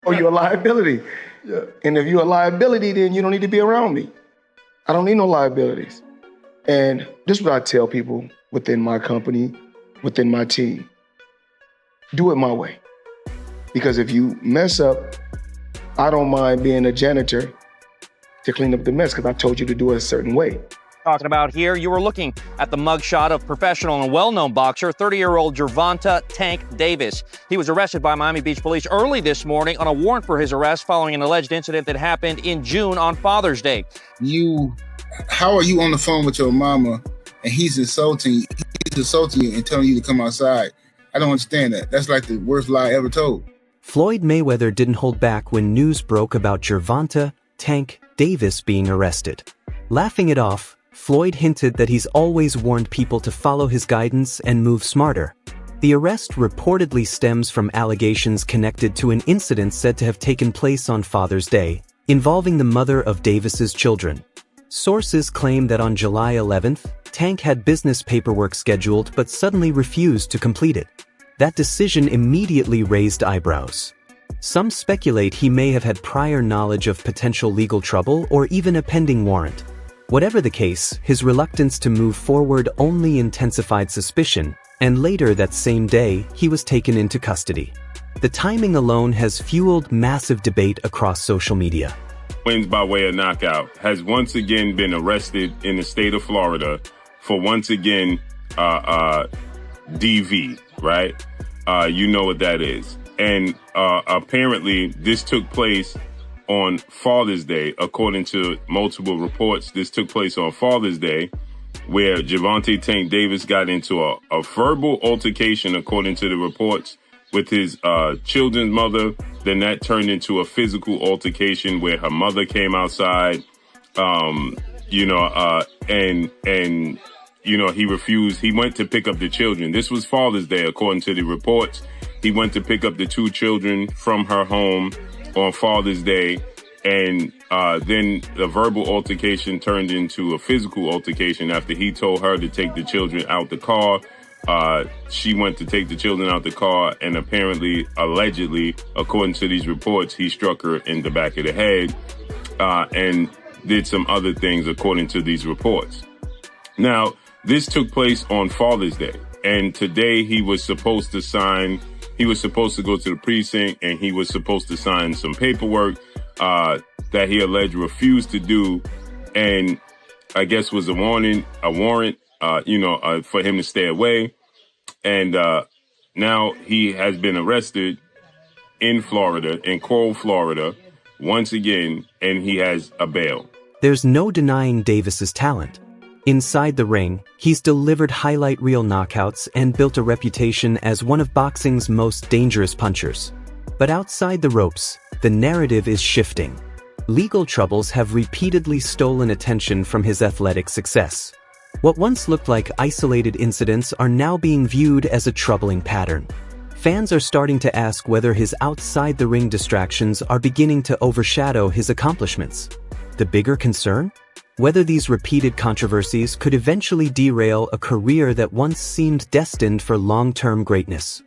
Oh, you're a liability. Yeah. And if you're a liability, then you don't need to be around me. I don't need no liabilities. And this is what I tell people within my company, within my team. Do it my way. Because if you mess up, I don't mind being a janitor to clean up the mess because I told you to do it a certain way. Talking about here, you were looking at the mugshot of professional and well-known boxer, 30-year-old Gervonta "Tank" Davis. He was arrested by Miami Beach police early this morning on a warrant for his arrest following an alleged incident that happened in June on Father's Day. How are you on the phone with your mama and he's insulting you and telling you to come outside? I don't understand that. That's like the worst lie ever told. Floyd Mayweather didn't hold back when news broke about Gervonta "Tank" Davis being arrested. Laughing it off, Floyd hinted that he's always warned people to follow his guidance and move smarter. The arrest reportedly stems from allegations connected to an incident said to have taken place on Father's Day, involving the mother of Davis's children. Sources claim that on July 11th, Tank had business paperwork scheduled but suddenly refused to complete it. That decision immediately raised eyebrows. Some speculate he may have had prior knowledge of potential legal trouble or even a pending warrant. Whatever the case, his reluctance to move forward only intensified suspicion, and later that same day, he was taken into custody. The timing alone has fueled massive debate across social media. Wins by way of knockout has once again been arrested in the state of Florida for once again DV, right? You know what that is. And apparently this took place on Father's Day. According to multiple reports, this took place on Father's Day, where Gervonta "Tank" Davis got into a verbal altercation, according to the reports, with his children's mother. Then that turned into a physical altercation where her mother came outside, and he refused. He went to pick up the children. This was Father's Day, according to the reports. He went to pick up the two children from her home on Father's Day, and then the verbal altercation turned into a physical altercation after he told her to take the children out the car. She went to take the children out the car, and apparently, allegedly, according to these reports, he struck her in the back of the head and did some other things, according to these reports. Now, this took place on Father's Day, and today he was supposed to go to the precinct, and he was supposed to sign some paperwork that he alleged refused to do, and I guess was a warrant, for him to stay away. And now he has been arrested in Florida, in Coral, Florida, once again, and he has a bail. There's no denying Davis's talent. Inside the ring, he's delivered highlight reel knockouts and built a reputation as one of boxing's most dangerous punchers. But outside the ropes, the narrative is shifting. Legal troubles have repeatedly stolen attention from his athletic success. What once looked like isolated incidents are now being viewed as a troubling pattern. Fans are starting to ask whether his outside-the-ring distractions are beginning to overshadow his accomplishments. The bigger concern? Whether these repeated controversies could eventually derail a career that once seemed destined for long-term greatness.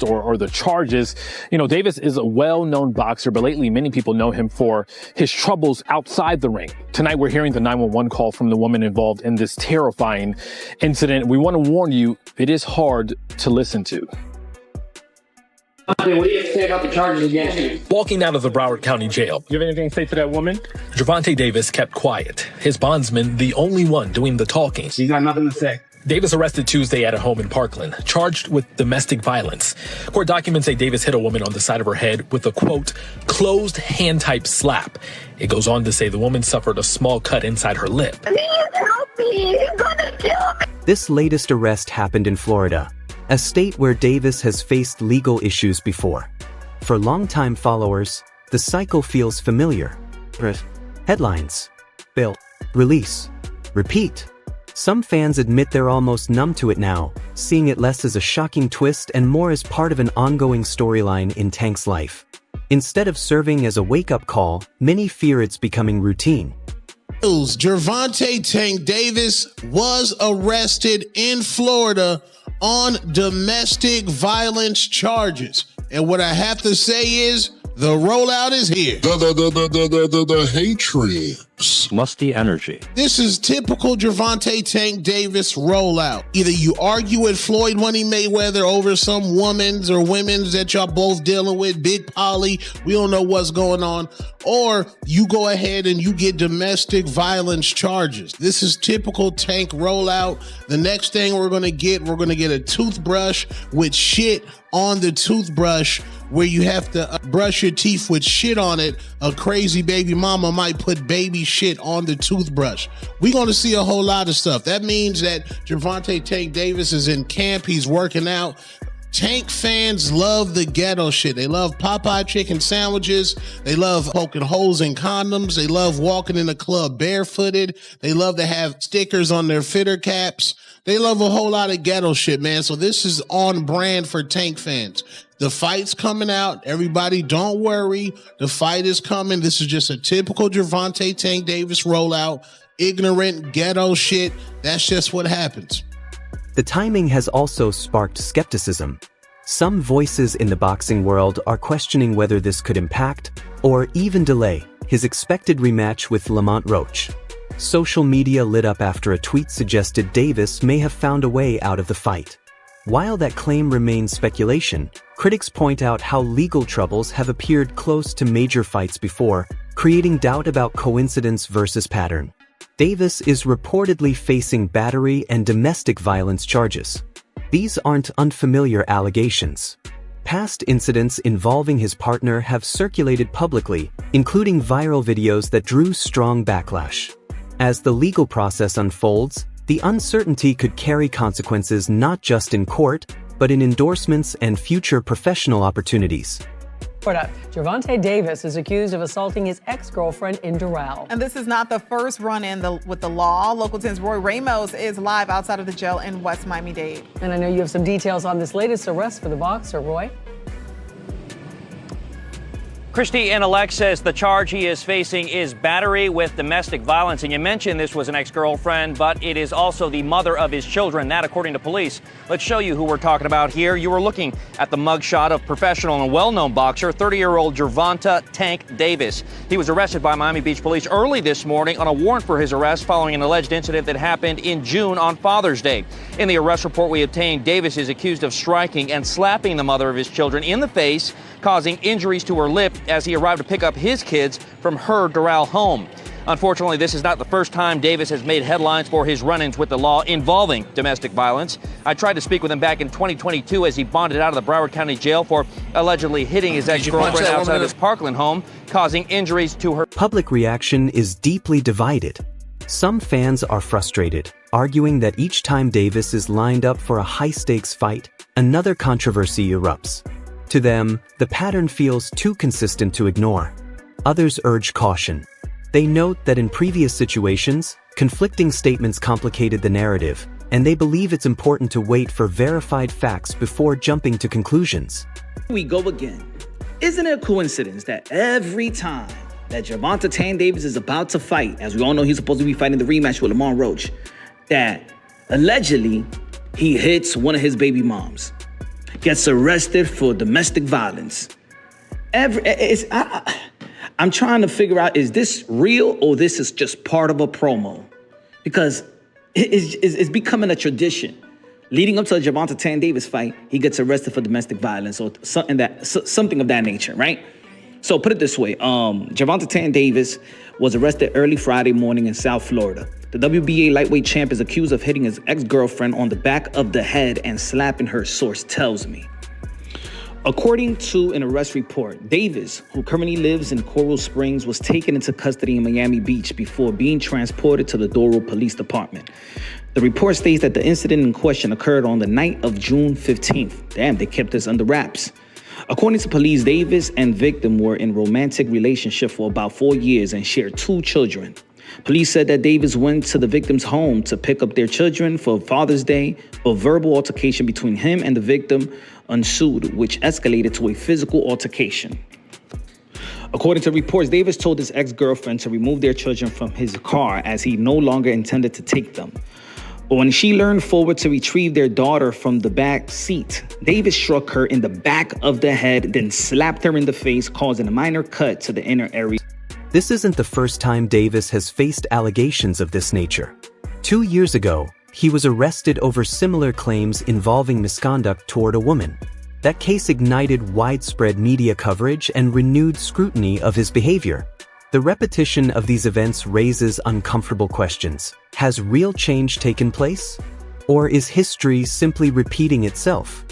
Or the charges. Davis is a well-known boxer, but lately many people know him for his troubles outside the ring. Tonight we're hearing the 911 call from the woman involved in this terrifying incident. We want to warn you, it is hard to listen to. What do you have to say about the charges against you? Walking out of the Broward County Jail, You have anything to say to that woman? Gervonta Davis kept quiet, his bondsman the only one doing the talking. She's got nothing to say. Davis arrested Tuesday at a home in Parkland, charged with domestic violence. Court documents say Davis hit a woman on the side of her head with a, quote, closed hand-type slap. It goes on to say the woman suffered a small cut inside her lip. Please help me, you're gonna kill me. This latest arrest happened in Florida, a state where Davis has faced legal issues before. For longtime followers, the cycle feels familiar. Headlines. Bail. Release. Repeat. Some fans admit they're almost numb to it now, seeing it less as a shocking twist and more as part of an ongoing storyline in Tank's life. Instead of serving as a wake-up call, many fear it's becoming routine. Gervonta "Tank" Davis was arrested in Florida on domestic violence charges. And what I have to say is, The rollout is here. The hatred. Musty energy. This is typical Gervonta Tank Davis rollout. Either you argue with Floyd Mayweather over some women's or women's that y'all both dealing with, Big Polly, we don't know what's going on, or you go ahead and you get domestic violence charges. This is typical Tank rollout. The next thing we're gonna get a toothbrush with shit on the toothbrush where you have to brush your teeth with shit on it. A crazy baby mama might put baby shit on the toothbrush. We're going to see a whole lot of stuff. That means that Gervonta Tank Davis is in camp. He's working out. Tank fans love the ghetto shit. They love Popeye chicken sandwiches. They love poking holes in condoms. They love walking in the club barefooted. They love to have stickers on their fitter caps. They love a whole lot of ghetto shit, man. So this is on brand for Tank fans. The fight's coming out. Everybody, don't worry. The fight is coming. This is just a typical Gervonta Tank Davis rollout. Ignorant ghetto shit. That's just what happens. The timing has also sparked skepticism. Some voices in the boxing world are questioning whether this could impact, or even delay, his expected rematch with Lamont Roach. Social media lit up after a tweet suggested Davis may have found a way out of the fight. While that claim remains speculation, critics point out how legal troubles have appeared close to major fights before, creating doubt about coincidence versus pattern. Davis is reportedly facing battery and domestic violence charges. These aren't unfamiliar allegations. Past incidents involving his partner have circulated publicly, including viral videos that drew strong backlash. As the legal process unfolds, the uncertainty could carry consequences not just in court, but in endorsements and future professional opportunities. Gervonta Davis is accused of assaulting his ex-girlfriend in Doral. And this is not the first run-in with the law. Local 10's Roy Ramos is live outside of the jail in West Miami-Dade. And I know you have some details on this latest arrest for the boxer, Roy. Christy Inalek says the charge he is facing is battery with domestic violence. And you mentioned this was an ex-girlfriend, but it is also the mother of his children. That, according to police. Let's show you who we're talking about here. You were looking at the mugshot of professional and well-known boxer, 30-year-old Gervonta Tank Davis. He was arrested by Miami Beach police early this morning on a warrant for his arrest following an alleged incident that happened in June on Father's Day. In the arrest report we obtained, Davis is accused of striking and slapping the mother of his children in the face, causing injuries to her lip as he arrived to pick up his kids from her Doral home. Unfortunately, this is not the first time Davis has made headlines for his run-ins with the law involving domestic violence. I tried to speak with him back in 2022 as he bonded out of the Broward County Jail for allegedly hitting his ex-girlfriend outside of his Parkland home, causing injuries to her. Public reaction is deeply divided. Some fans are frustrated, arguing that each time Davis is lined up for a high-stakes fight, another controversy erupts. To them, the pattern feels too consistent to ignore. Others urge caution. They note that in previous situations, conflicting statements complicated the narrative, and they believe it's important to wait for verified facts before jumping to conclusions. We go again. Isn't it a coincidence that every time that Gervonta Tank Davis is about to fight, as we all know he's supposed to be fighting the rematch with Lamont Roach, that allegedly he hits one of his baby moms, gets arrested for domestic violence? I'm trying to figure out, is this real or this is just part of a promo? Because it's becoming a tradition. Leading up to the Gervonta Tank Davis fight, he gets arrested for domestic violence or something of that nature, right? So put it this way, Gervonta Tank Davis was arrested early Friday morning in South Florida. The WBA lightweight champ is accused of hitting his ex-girlfriend on the back of the head and slapping her, source tells me. According to an arrest report, Davis, who currently lives in Coral Springs, was taken into custody in Miami Beach before being transported to the Doral Police Department. The report states that the incident in question occurred on the night of June 15th. Damn, they kept this under wraps. According to police, Davis and victim were in a romantic relationship for about 4 years and shared 2 children. Police said that Davis went to the victim's home to pick up their children for Father's Day. A verbal altercation between him and the victim ensued, which escalated to a physical altercation. According to reports, Davis told his ex-girlfriend to remove their children from his car as he no longer intended to take them. But when she leaned forward to retrieve their daughter from the back seat, Davis struck her in the back of the head, then slapped her in the face, causing a minor cut to the inner area. This isn't the first time Davis has faced allegations of this nature. 2 years ago, he was arrested over similar claims involving misconduct toward a woman. That case ignited widespread media coverage and renewed scrutiny of his behavior. The repetition of these events raises uncomfortable questions. Has real change taken place? Or is history simply repeating itself?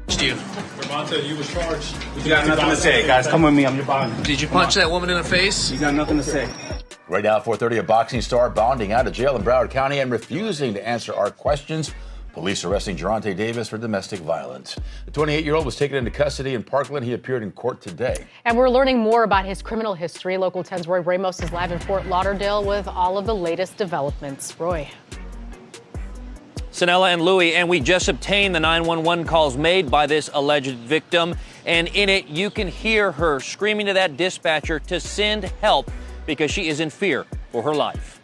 Gervonta, you was charged. You got nothing to say, guys. Come with me. I'm your body. Did you punch that woman in the face? You got nothing to say. Right now, 4:30, a boxing star bonding out of jail in Broward County and refusing to answer our questions. Police arresting Gervonta Davis for domestic violence. The 28-year-old was taken into custody in Parkland. He appeared in court today. And we're learning more about his criminal history. Local 10's Roy Ramos is live in Fort Lauderdale with all of the latest developments. Roy. Sanella and Louie, and we just obtained the 911 calls made by this alleged victim. And in it, you can hear her screaming to that dispatcher to send help because she is in fear for her life.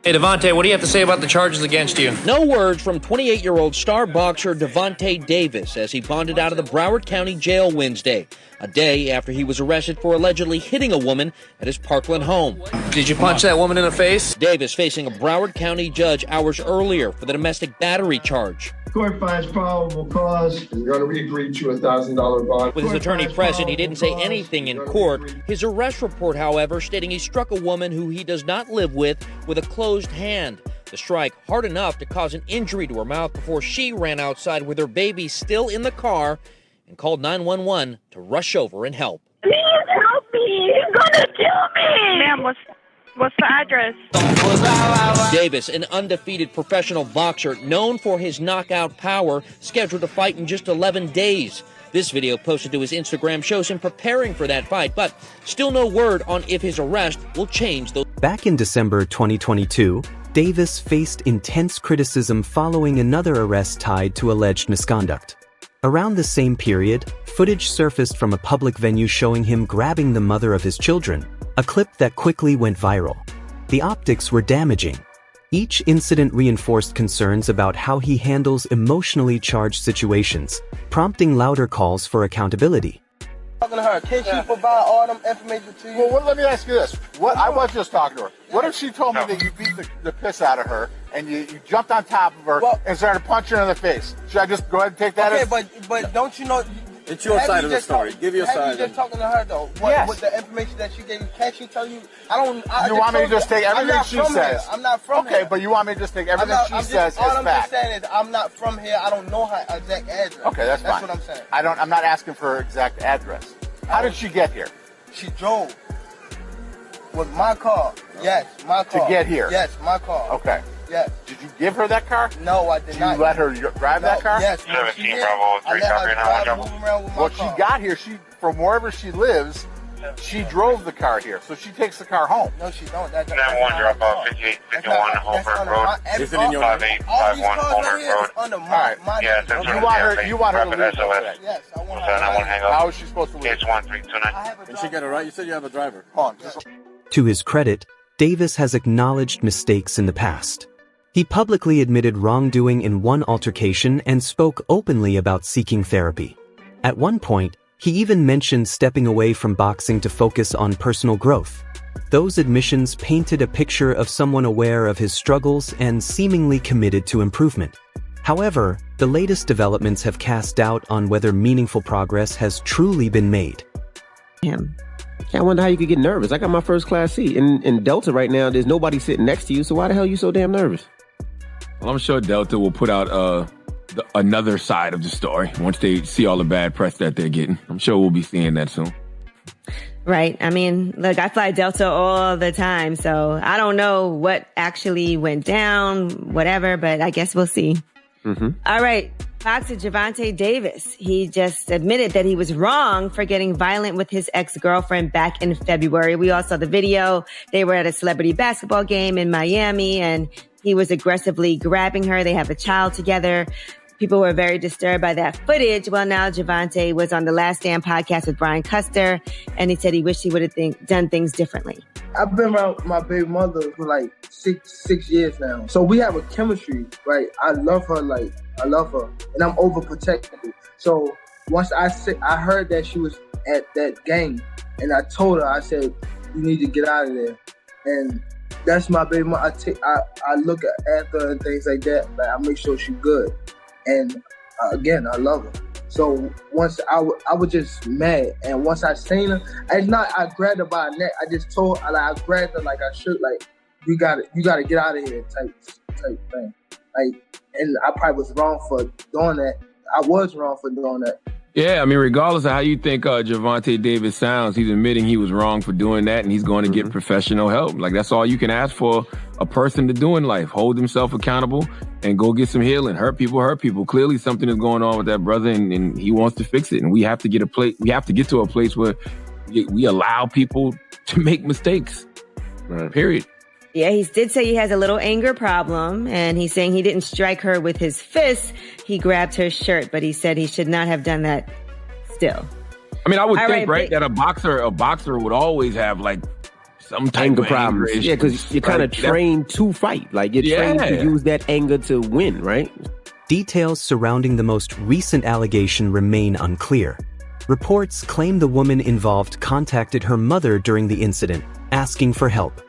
Hey, Devontae, what do you have to say about the charges against you? No words from 28-year-old star boxer Gervonta Davis as he bonded out of the Broward County Jail Wednesday, a day after he was arrested for allegedly hitting a woman at his Parkland home. Did you punch that woman in the face? Davis facing a Broward County judge hours earlier for the domestic battery charge. Court finds probable cause. We're going to agree to a $1,000 bond. With his attorney present, he didn't say anything in court. His arrest report, however, stating he struck a woman who he does not live with a closed hand. The strike hard enough to cause an injury to her mouth before she ran outside with her baby still in the car and called 911 to rush over and help. Please help me. He's gonna kill me. Ma'am, what's the address? Davis, an undefeated professional boxer known for his knockout power, scheduled to fight in just 11 days. This video posted to his Instagram shows him preparing for that fight, but still no word on if his arrest will change those. Back in December 2022, Davis faced intense criticism following another arrest tied to alleged misconduct. Around the same period, footage surfaced from a public venue showing him grabbing the mother of his children, a clip that quickly went viral. The optics were damaging. Each incident reinforced concerns about how he handles emotionally charged situations, prompting louder calls for accountability. Talking to her, can she provide all them information to you? Well, let me ask you this. I was just talking to her. What if she told me that you beat the piss out of her and you jumped on top of her and started punching her in the face? Should I just go ahead and take that? Okay, but don't you know? It's your side of the story. Give your side. You just talking to her though. With the information that she gave you, can she tell you? You want me to just take everything she says? I'm not from here. Okay, but you want me to just take everything she says as fact? All I'm just saying is I'm not from here. I don't know her exact address. Okay, that's fine. That's what I'm saying. I'm not asking for her exact address. How did she get here? She drove with my car. Yes, my car. To get here? Yes, my car. Okay. Yes. Did you give her that car? No, I did not. Did you let her drive that car? Yes. 17 Bravo 3 Well, she got here. From wherever she lives, she drove the car here, so she takes the car home. No, she don't. That's 9-1, drop off 5851 Holbrook Road. Is it in your name? 5851 Holbrook Road. Under All right. Yeah, you want her to leave SOS. Yes, I want her. How is she supposed to leave? Case 1329. And she got it right? You said you have a driver. Hold on. To his credit, Davis has acknowledged mistakes in the past. He publicly admitted wrongdoing in one altercation and spoke openly about seeking therapy. At one point, he even mentioned stepping away from boxing to focus on personal growth. Those admissions painted a picture of someone aware of his struggles and seemingly committed to improvement. However, the latest developments have cast doubt on whether meaningful progress has truly been made. I wonder how you could get nervous. I got my first class seat. In Delta right now, there's nobody sitting next to you, so why the hell are you so damn nervous? Well, I'm sure Delta will put out another side of the story once they see all the bad press that they're getting. I'm sure we'll be seeing that soon. Right. I mean, look, I fly Delta all the time, so I don't know what actually went down, whatever, but I guess we'll see. Mm-hmm. All right. Boxer Gervonta Davis. He just admitted that he was wrong for getting violent with his ex-girlfriend back in February. We all saw the video. They were at a celebrity basketball game in Miami, and he was aggressively grabbing her. They have a child together. People were very disturbed by that footage. Well, now Gervonta was on the Last Stand podcast with Brian Custer, and he said he wished he would have done things differently. I've been around my baby mother for like six years now. So we have a chemistry, right? I love her, and I'm overprotective. So once I heard that she was at that game, and I told her, I said, you need to get out of there. And that's my baby mother. I look at her and things like that, but I make sure she's good. And again, I love her. So once I was just mad, and once I seen her, I grabbed her by her neck. I just told her, I grabbed her like I should, like you gotta get out of here type thing. Like, and I probably was wrong for doing that. I was wrong for doing that. Yeah, I mean, regardless of how you think Gervonta Davis sounds, he's admitting he was wrong for doing that, and he's going to get professional help. Like, that's all you can ask for a person to do in life. Hold himself accountable and go get some healing. Hurt people. Clearly something is going on with that brother, and he wants to fix it. And we have to get to a place where we allow people to make mistakes. Period. Yeah, he did say he has a little anger problem, and he's saying he didn't strike her with his fist. He grabbed her shirt, but he said he should not have done that still. I mean, I would think, right, that a boxer would always have, like, some type anger of problems. anger Yeah, because you're kind of trained to fight. Like, you're trained to use that anger to win, right? Details surrounding the most recent allegation remain unclear. Reports claim the woman involved contacted her mother during the incident, asking for help.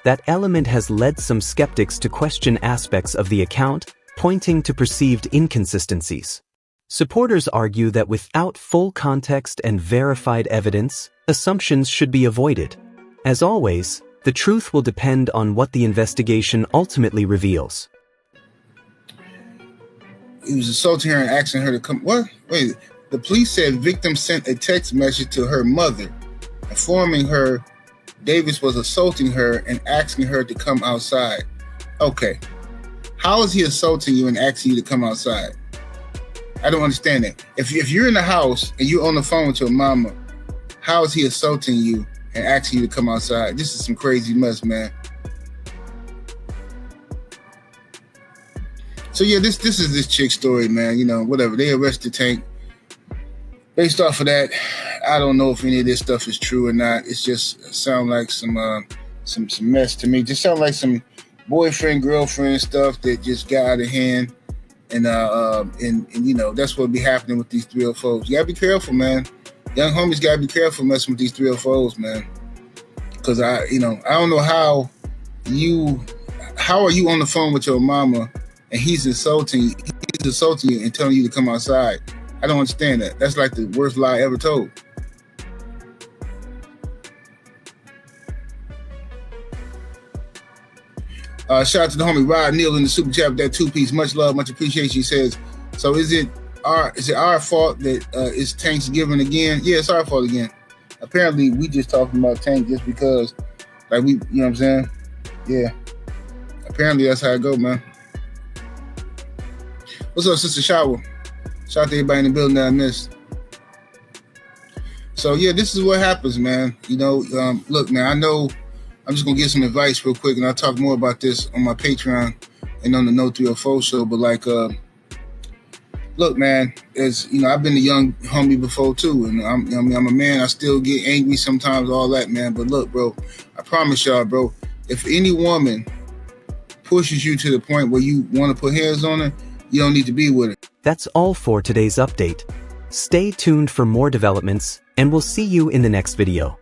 That element has led some skeptics to question aspects of the account, pointing to perceived inconsistencies. Supporters argue that without full context and verified evidence, assumptions should be avoided. As always, the truth will depend on what the investigation ultimately reveals. He was assaulting her and asking her to come. What? Wait, the police said victim sent a text message to her mother, informing her Davis was assaulting her and asking her to come outside. Okay. How is he assaulting you and asking you to come outside? I don't understand that. If you're in the house and you're on the phone with your mama, how is he assaulting you and asking you to come outside? This is some crazy mess, man. So yeah, this is this chick's story, man. You know, whatever. They arrested Tank. Based off of that, I don't know if any of this stuff is true or not. It's just sound like some mess to me. Just sound like some boyfriend girlfriend stuff that just got out of hand, and you know that's what be happening with these 304s. You gotta be careful, man. Young homies gotta be careful messing with these 304s, man. Because I don't know how are you on the phone with your mama and he's insulting you and telling you to come outside. I don't understand that. That's like the worst lie ever told. Shout out to the homie Rod Neal in the super chat with that 2-piece. Much love, much appreciation. He says, so is it our fault that it's Tank's giving again? Yeah, it's our fault again. Apparently, we just talking about Tank just because, like, you know what I'm saying? Yeah. Apparently, that's how it go, man. What's up, Sister Shower? Shout out to everybody in the building that I missed. So, yeah, this is what happens, man. You know, look, man, I know I'm just going to give some advice real quick, and I'll talk more about this on my Patreon and on the No 304 show. But, like, look, man, as you know, I've been a young homie before, too. And I'm a man. I still get angry sometimes, all that, man. But, look, bro, I promise y'all, bro, if any woman pushes you to the point where you want to put hands on her, you don't need to be with her. That's all for today's update. Stay tuned for more developments, and we'll see you in the next video.